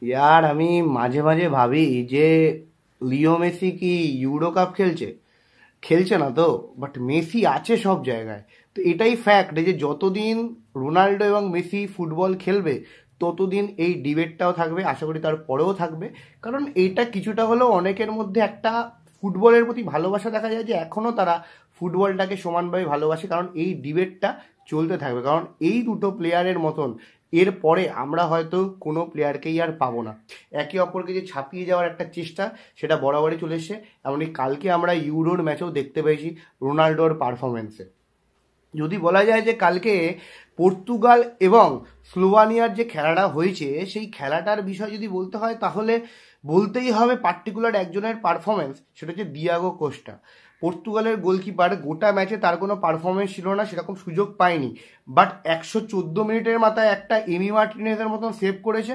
ইয়ার আমি মাঝে মাঝে ভাবি যে লিও মেসি কি ইউরো কাপ খেলছে? খেলছে না তো, বাট মেসি আছে সব জায়গায়। তো এটাই ফ্যাক্ট যে যতদিন রোনাল্ডো এবং মেসি ফুটবল খেলবে ততদিন এই ডিবেটটাও থাকবে, আশা করি তার পরেও থাকবে। কারণ এইটা কিছুটা হলেও অনেকের মধ্যে একটা ফুটবলের প্রতি ভালোবাসা দেখা যায়, যে এখনও তারা ফুটবলটাকে সমানভাবে ভালোবাসে, কারণ এই ডিবেটটা চলতে থাকবে। কারণ এই দুটো প্লেয়ারের মতন এরপরে আমরা হয়তো কোনো প্লেয়ারকেই আর পাবো না। একে অপরকে যে ছাপিয়ে যাওয়ার একটা চেষ্টা, সেটা বরাবরই চলে এসছে। এমনকি কালকে আমরা ইউরোর ম্যাচেও দেখতে পেয়েছি রোনাল্ডোর পারফরমেন্সে। যদি বলা যায় যে কালকে পর্তুগাল এবং স্লোভানিয়ার যে খেলাটা হয়েছে, সেই খেলাটার বিষয় যদি বলতে হয় তাহলে বলতেই হবে পার্টিকুলার একজনের পারফরমেন্স, সেটা হচ্ছে দিয়াগো কোস্টা। পর্তুগালের গোলকিপার গোটা ম্যাচে তার কোনো পারফরমেন্স ছিল না, সেরকম সুযোগ পায়নি। বাট 114 মিনিটের মাথায় একটা এমি মার্টিনেজের মতন সেভ করেছে।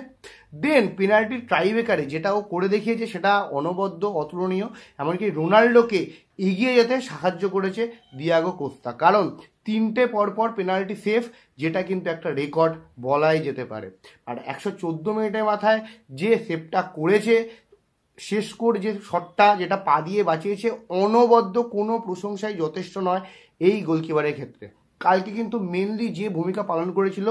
দেন পেনাল্টি ট্রাইবেকারে যেটা ও করে দেখিয়েছে সেটা অনবদ্য, অতুলনীয়। এমনকি রোনাল্ডোকে এগিয়ে যেতে সাহায্য করেছে দিয়াগো কোস্তা, কারণ তিনটে পরপর পেনাল্টি সেভ, যেটা কিন্তু একটা রেকর্ড বলাই যেতে পারে। আর 114 মিনিটের মাথায় যে সেভটা করেছে, শেষ করে যে শটটা যেটা পা দিয়ে বাঁচিয়েছে, অনবদ্য, কোনো প্রশংসাই যথেষ্ট নয় এই গোলকিপারের ক্ষেত্রে। কালকে কিন্তু মেনলি যে ভূমিকা পালন করেছিল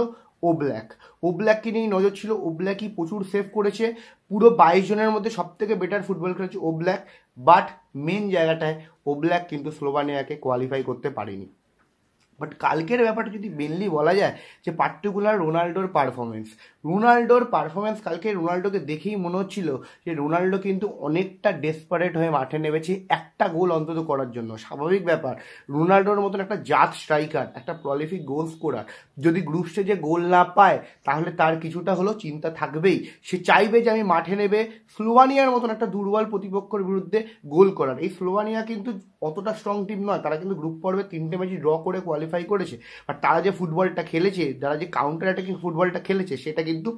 ওব্ল্যাক, ওব্ল্যাককে নিয়েই নজর ছিল। ওব্ল্যাকই প্রচুর সেভ করেছে, পুরো 22 জনের মধ্যে সব থেকে বেটার ফুটবল খেলেছে ওব্ল্যাক। বাট মেন জায়গাটায় ওব্ল্যাক কিন্তু স্লোভানিয়াকে কোয়ালিফাই করতে পারেনি। বাট কালকের ব্যাপারটা যদি মেনলি বলা যায় যে পার্টিকুলার রোনাল্ডোর পারফরমেন্স কালকে রোনাল্ডোকে দেখেই মনে হচ্ছিল যে রোনাল্ডো কিন্তু অনেকটা ডেসপারেট হয়ে মাঠে নেমেছে একটা গোল অন্তত করার জন্য। স্বাভাবিক ব্যাপার, রোনাল্ডোর মতন একটা জাত স্ট্রাইকার, একটা প্রলিফিক গোল স্কোরার যদি গ্রুপ স্টেজে গোল না পায়, তাহলে তার কিছুটা হলেও চিন্তা থাকবেই। সে চাইবে যে আমি মাঠে নেবে স্লোভানিয়ার মতন একটা দুর্বল প্রতিপক্ষের বিরুদ্ধে গোল করার। এই স্লোভানিয়া কিন্তু অতটা স্ট্রং টিম নয়, তারা কিন্তু গ্রুপ পর্বে 3টে ম্যাচই ড্র করে কোয়ালিফাই করেছে। আর তারা যে ফুটবলটা খেলেছে, তারা যে কাউন্টার অ্যাটাকিং ফুটবলটা খেলেছে, সেটা কিন্তু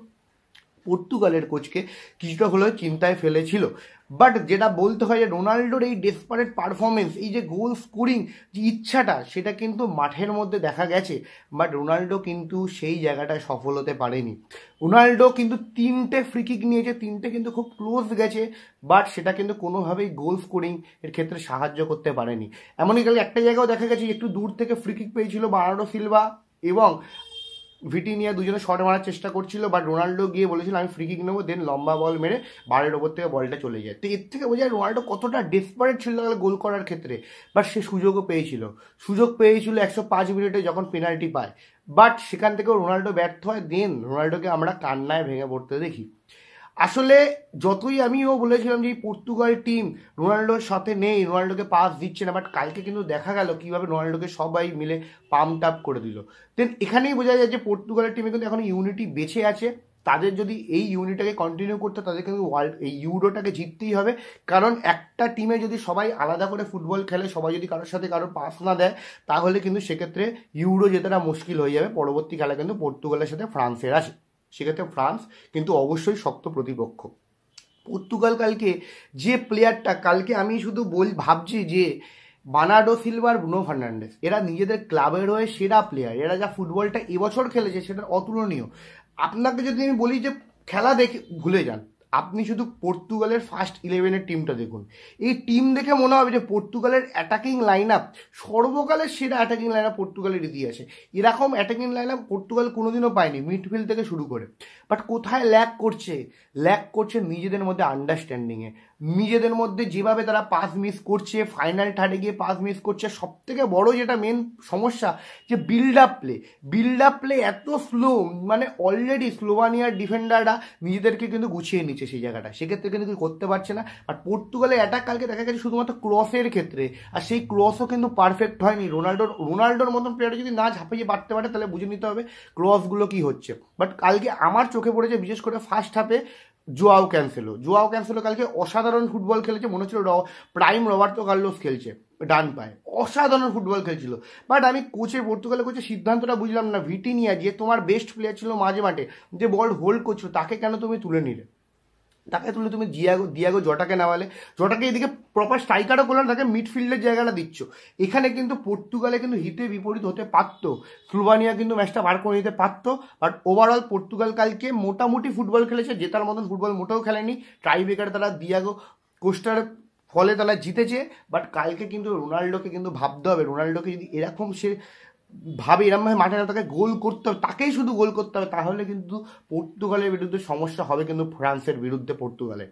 পর্তুগালের কোচকে কিছুটা হলেও চিন্তায় ফেলেছিল। বাট যেটা বলতে হয় যে রোনাল্ডোর এই ডেসপারেট পারফরমেন্স, এই যে গোল স্কোরিং যে ইচ্ছাটা, সেটা কিন্তু মাঠের মধ্যে দেখা গেছে। বাট রোনাল্ডো কিন্তু সেই জায়গাটায় সফল হতে পারেনি। রোনাল্ডো কিন্তু 3টে ফ্রি কিক নিয়েছে, 3টে কিন্তু খুব ক্লোজ গেছে, বাট সেটা কিন্তু কোনোভাবেই গোল স্কোরিং এর ক্ষেত্রে সাহায্য করতে পারেনি। এমনকি কাল একটা জায়গাও দেখা গেছে একটু দূর থেকে ফ্রি কিক পেয়েছিল বার্নার্ডো সিলভা এবং ভিটিনিয়া, দুজনে শট মারার চেষ্টা করছিল, বাট রোনাল্ডো গিয়ে বলেছিল আমি ফ্রি কিক নেবো, দেন লম্বা বল মেরে বারের ওপর থেকে বলটা চলে যায়। তো এর থেকে বোঝা যায় রোনাল্ডো কতটা ডেসপারেট ছিল গোল করার ক্ষেত্রে। বাট সে সুযোগ পেয়েছিল 105 মিনিটে যখন পেনাল্টি পায়। বাট সেখান থেকেও রোনাল্ডো ব্যর্থ হয়, দেন রোনাল্ডোকে আমরা কান্নায় ভেঙে পড়তে দেখি। আসলে যতই আমিও বলেছিলাম যে এই পর্তুগাল টিম রোনাল্ডোর সাথে নেই, রোনাল্ডোকে পাস দিচ্ছে না, বাট কালকে কিন্তু দেখা গেল কিভাবে রোনাল্ডোকে সবাই মিলে পাম্প আপ করে দিল। দেন এখানেই বোঝা যায় যে পর্তুগালের টিমে কিন্তু এখন ইউনিটি বেঁচে আছে। তাদের যদি এই ইউনিটটাকে কন্টিনিউ করতে, তাদের কিন্তু এই ইউরোটাকে জিততেই হবে। কারণ একটা টিমে যদি সবাই আলাদা করে ফুটবল খেলে, সবাই যদি কারোর সাথে কারোর পাস না দেয়, তাহলে কিন্তু সেক্ষেত্রে ইউরো জেতাটা মুশকিল হয়ে যাবে। পরবর্তী খেলা কিন্তু পর্তুগালের সাথে ফ্রান্সের আছে, সেক্ষেত্রে ফ্রান্স কিন্তু অবশ্যই শক্ত প্রতিপক্ষ। পর্তুগাল কালকে যে প্লেয়ারটা, কালকে আমি শুধু ভাবছি যে বার্নার্ডো সিলভা আর ব্রুনো ফার্নান্ডেস, এরা নিজেদের ক্লাবের হয়ে সেরা প্লেয়ার। এরা যা ফুটবলটা এবছর খেলেছে সেটা অতুলনীয়। আপনাকে যদি আমি বলি যে খেলা দেখে ভুলে যান, আপনি শুধু পর্তুগালের ফার্স্ট 11-এর টিমটা দেখুন। এই টিম দেখে মনে হবে যে পর্তুগালের অ্যাটাকিং লাইন আপ সর্বকালের সেরা অ্যাটাকিং লাইন আপ পর্তুগালের ইতিহাসে। এরকম অ্যাটাকিং লাইন আপ পর্তুগাল কোনোদিনও পায়নি, মিডফিল্ড থেকে শুরু করে। বাট কোথায় ল্যাক করছে নিজেদের মধ্যে আন্ডারস্ট্যান্ডিংয়ে। নিজেদের মধ্যে যেভাবে তারা পাস মিস করছে, ফাইনাল থার্ডে গিয়ে পাস মিস করছে। সব থেকে বড় যেটা মেন সমস্যা, যে বিল্ড আপ প্লে এত স্লো, মানে অলরেডি স্লোভানিয়ার ডিফেন্ডাররা নিজেদেরকে কিন্তু গুছিয়ে নিচ্ছে সেই জায়গাটা, সেক্ষেত্রে কিন্তু কিছু করতে পারছে না। আর পর্তুগালের অ্যাটাক কালকে দেখা গেছে শুধুমাত্র ক্রসের ক্ষেত্রে, আর সেই ক্রসও কিন্তু পারফেক্ট হয়নি। রোনাল্ডোর মতন প্লেয়ার যদি না ঝাঁপিয়ে পারতে পারে, তাহলে বুঝে নিতে হবে ক্রসগুলো কি হচ্ছে। বাট কালকে আমার চোখে পড়েছে বিশেষ করে ফার্স্ট হাফে জোয়াও ক্যান্সেলো কালকে অসাধারণ ফুটবল খেলেছে। মনে হচ্ছিল প্রাইম রবার্তো কার্লোস খেলছে ডান পায়ে, অসাধারণ ফুটবল খেলছিল। বাট আমি পর্তুগালের কোচের সিদ্ধান্তটা বুঝলাম না। ভিটিনিয়া, যে তোমার বেস্ট প্লেয়ার ছিল মাঝে মাঠে, যে বল হোল্ড করছিল, তাকে কেন তুমি তুলে নিলে? তাকে তুলে তুমি দিয়াগো জটাকে নামালে, জটাকে এদিকে প্রপার স্ট্রাইকারও করলে, তাকে মিডফিল্ডের জায়গাটা দিচ্ছ। এখানে কিন্তু পর্তুগালে কিন্তু হিতে বিপরীত হতে পারতো, স্লোভানিয়া কিন্তু ম্যাচটা বার করে নিতে পারতো। বাট ওভারঅল পর্তুগাল কালকে মোটামুটি ফুটবল খেলেছে, জেতার মতন ফুটবল মোটেও খেলেনি। টাইব্রেকারে তারা দিয়াগো কোস্টার ফলে তারা জিতেছে। বাট কালকে কিন্তু রোনাল্ডোকে কিন্তু ভাবতে হবে, রোনাল্ডোকে যদি এরকম সে ভাবে এরকমভাবে মাঠে না, তাকে গোল করতে হবে, তাকেই শুধু গোল করতে হবে, তাহলে কিন্তু পর্তুগালের বিরুদ্ধে সমস্যা হবে কিন্তু ফ্রান্সের বিরুদ্ধে পর্তুগালে।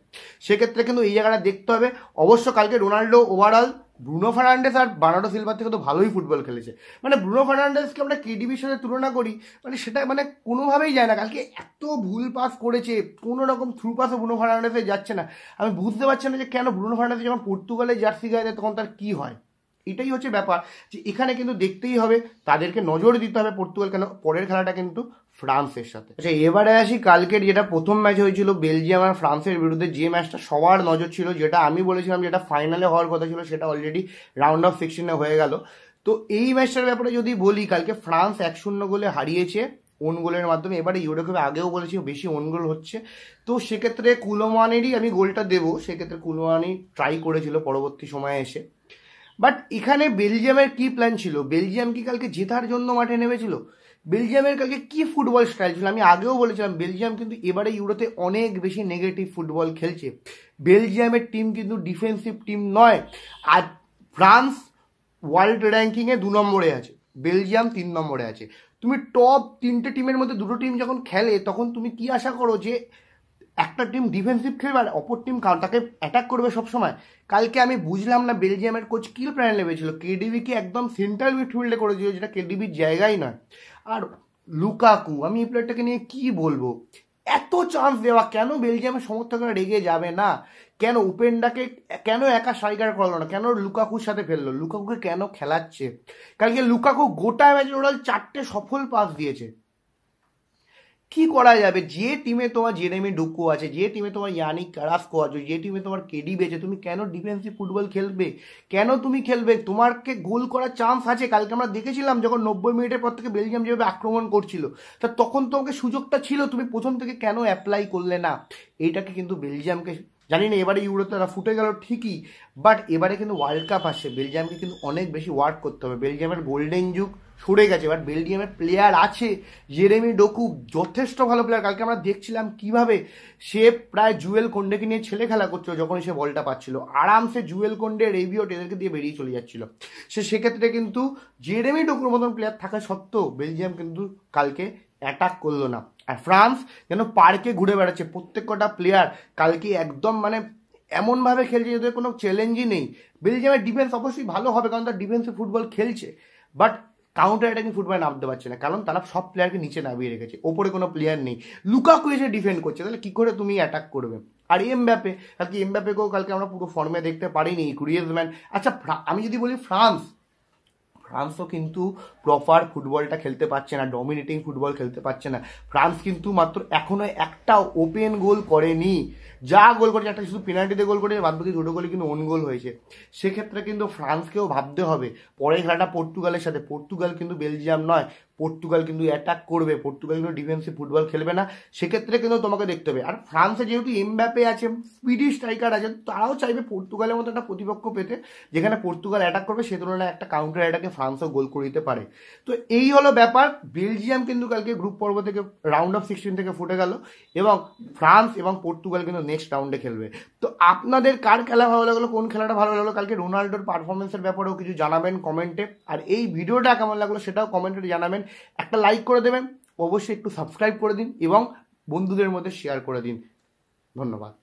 সেক্ষেত্রে কিন্তু এই জায়গাটা দেখতে হবে। অবশ্য কালকে রোনাল্ডো ওভারঅল ব্রুনো ফার্নান্ডেস আর বার্নার্ডো সিলভার থেকে তো ভালোই ফুটবল খেলেছে। মানে ব্রুনো ফার্নান্ডেসকে আমরা কেডিবির সাথে তুলনা করি, মানে সেটা মানে কোনোভাবেই যায় না। কালকে এত ভুল পাস করেছে, কোনো রকম থ্রু পাসও ব্রুনো ফার্নান্ডেসে যাচ্ছে না। আমি বুঝতে পারছি না যে কেন ব্রুনো ফার্নান্ডেস যখন পর্তুগালে জার্সি গায়ে দেয় তখন তার কী হয়। এটাই হচ্ছে ব্যাপার, যে এখানে কিন্তু দেখতেই হবে, তাদেরকে নজর দিতে হবে পর্তুগাল, কেন পরের খেলাটা কিন্তু ফ্রান্সের সাথে। আচ্ছা, এবারে আসি কালকের যেটা প্রথম ম্যাচ হয়েছিল বেলজিয়াম আর ফ্রান্সের বিরুদ্ধে, যে ম্যাচটা সবার নজর ছিল, যেটা আমি বলেছিলাম যেটা ফাইনালে হওয়ার কথা ছিল, সেটা অলরেডি রাউন্ড অফ 16 হয়ে গেল। তো এই ম্যাচটার ব্যাপারে যদি বলি, কালকে ফ্রান্স 1-0 গোলে হারিয়েছে ওন গোলের মাধ্যমে। এবারে ইউরোকাপে আগেও বলেছি বেশি ওন গোল হচ্ছে, তো সেক্ষেত্রে কুলোমানেরই আমি গোলটা দেবো। সেক্ষেত্রে কুলোমানি ট্রাই করেছিল পরবর্তী সময়ে এসে। বাট এখানে বেলজিয়ামের কি প্ল্যান ছিল? বেলজিয়াম কি কালকে জেতার জন্য মাঠে নেমেছিল? বেলজিয়ামের কালকে কি ফুটবল স্টাইল ছিল? আমি আগেও বলেছিলাম বেলজিয়াম কিন্তু এবারে ইউরোতে অনেক বেশি নেগেটিভ ফুটবল খেলছে। বেলজিয়ামের টিম কিন্তু ডিফেন্সিভ টিম নয়। আর ফ্রান্স ওয়ার্ল্ড র্যাঙ্কিংয়ে 2 নম্বরে আছে, বেলজিয়াম 3 নম্বরে আছে। তুমি টপ 3টে টিমের মধ্যে 2টো টিম যখন খেলে, তখন তুমি কি আশা করো যে একটা টিম ডিফেন্সিভ খেলবে আর অপর টিম তাকে অ্যাটাক করবে সবসময়? কালকে আমি বুঝলাম না বেলজিয়ামের কোচ কি প্ল্যান লেগেছিল। কেডিবিকে একদম সেন্ট্রাল মিডফিল্ডে করে দিল, যেটা কেডিবির জায়গাই নয়। আর লুকাকু, আমি এই প্লেয়ারটাকে নিয়ে কি বলবো, এত চান্স দেওয়া কেন? বেলজিয়ামের সমর্থকরা রেগে যাবে না কেন? উপেন্ডাকে কেন একা স্ট্রাইকার করলো না? কেন লুকাকুর সাথে ফেললো? লুকাকুকে কেন খেলাচ্ছে? কালকে লুকাকু গোটা ম্যাচে টোটাল 4টে সফল পাস দিয়েছে। কি করা যাবে? যে টিমে তোমার জেরেমি ডোকু আছে, যে টিমে তোমার ইয়ানিক কারাস্কো আছে, যে টিমে তোমার কেডি বেজে, তুমি কেন ডিফেন্সিভ ফুটবল খেলবে? কেন তুমি খেলবে? তোমারকে গোল করার চান্স আছে। কালকে আমরা দেখেছিলাম যখন 90 মিনিটের পর থেকে বেলজিয়াম যেভাবে আক্রমণ করছিল, তা তখন তোমাকে সুযোগটা ছিল, তুমি প্রথম থেকে কেন অ্যাপ্লাই করলে না? এইটাকে কিন্তু বেলজিয়ামকে, জানি না এবারে ইউরোতে তারা ফুটে গেল ঠিকই, বাট এবারে কিন্তু ওয়ার্ল্ড কাপ আসছে, বেলজিয়ামকে কিন্তু অনেক বেশি ওয়ার্ক করতে হবে। বেলজিয়ামের গোল্ডেন যুগ সরে গেছে, বাট বেলজিয়ামের প্লেয়ার আছে। জেরেমি ডোকু যথেষ্ট ভালো প্লেয়ার। কালকে আমরা দেখছিলাম কিভাবে সে প্রায় জুয়েল কোন্ডেকে নিয়ে ছেলে খেলা করছিল, যখন সে বলটা পাচ্ছিল আরামসে জুয়েল কোন্ডে, রেবিওট এদেরকে দিয়ে বেরিয়ে চলে যাচ্ছিল। সেক্ষেত্রে কিন্তু জেরেমি ডোকুর মতন প্লেয়ার থাকা সত্ত্বেও বেলজিয়াম কিন্তু কালকে অ্যাটাক করলো না। আর ফ্রান্স যেন পার্কে ঘুরে বেড়াচ্ছে, প্রত্যেক কটা প্লেয়ার কালকে একদম মানে এমনভাবে খেলছে যাদের কোনো চ্যালেঞ্জই নেই। বেলজিয়ামের ডিফেন্স অবশ্যই ভালো হবে, কারণ তারা ডিফেন্সিভ ফুটবল খেলছে, বাট কাউন্টার অ্যাটাকিং ফুটবলে নামতে পারছে না, কারণ তারা সব প্লেয়ারকে নিচে নামিয়ে রেখেছে, ওপরে কোনো প্লেয়ার নেই। লুকাকু এসে ডিফেন্ড করছে, তাহলে কি করে তুমি অ্যাটাক করবে? আর এমবাপে, কালকে এমবাপেকেও কালকে আমরা পুরো ফর্মে দেখতে পারিনি। গ্রিজম্যান, আচ্ছা আমি যদি বলি ফ্রান্সও কিন্তু প্রপার ফুটবলটা খেলতে পারছে না, ডমিনেটিং ফুটবল খেলতে পারছে না। ফ্রান্স কিন্তু মাত্র এখনো একটা ওপেন গোল করেনি, যা গোল করেছে একটা শুধু পেনাল্টিতে গোল করেছে, বাদ বাকি 2টো গোলে কিন্তু ওন গোল হয়েছে। সেক্ষেত্রে কিন্তু ফ্রান্সকেও ভাবতে হবে পরের খেলাটা পর্তুগালের সাথে। পর্তুগাল কিন্তু বেলজিয়াম নয়, পর্তুগাল কিন্তু অ্যাটাক করবে, পর্তুগাল কিন্তু ডিফেন্সিভ ফুটবল খেলবে না। সেক্ষেত্রে কিন্তু তোমাকে দেখতে হবে। আর ফ্রান্সে যেহেতু এমবাপে আছে, স্পিডি স্ট্রাইকার আছে, তারাও চাইবে পর্তুগালের মতো একটা প্রতিপক্ষ পেতে, যেখানে পর্তুগাল অ্যাটাক করবে, সে তুলনায় একটা কাউন্টার অ্যাটাকে ফ্রান্সও গোল করে দিতে পারে। তো এই হলো ব্যাপার। বেলজিয়াম কিন্তু কালকে গ্রুপ পর্ব থেকে রাউন্ড অফ 16 থেকে ফুটে গেল, এবং ফ্রান্স এবং পর্তুগাল কিন্তু নেক্সট রাউন্ডে খেলবে। তো আপনাদের কার খেলা ভালো লাগলো, কোন খেলাটা ভালো লাগলো, কালকে রোনাল্ডোর পারফরমেন্সের ব্যাপারেও কিছু জানাবেন কমেন্টে। আর এই ভিডিওটা কেমন লাগলো সেটাও কমেন্টে জানাবেন। একটা লাইক করে দেবেন, অবশ্যই একটু সাবস্ক্রাইব করে দিন এবং বন্ধুদের মধ্যে শেয়ার করে দিন। ধন্যবাদ।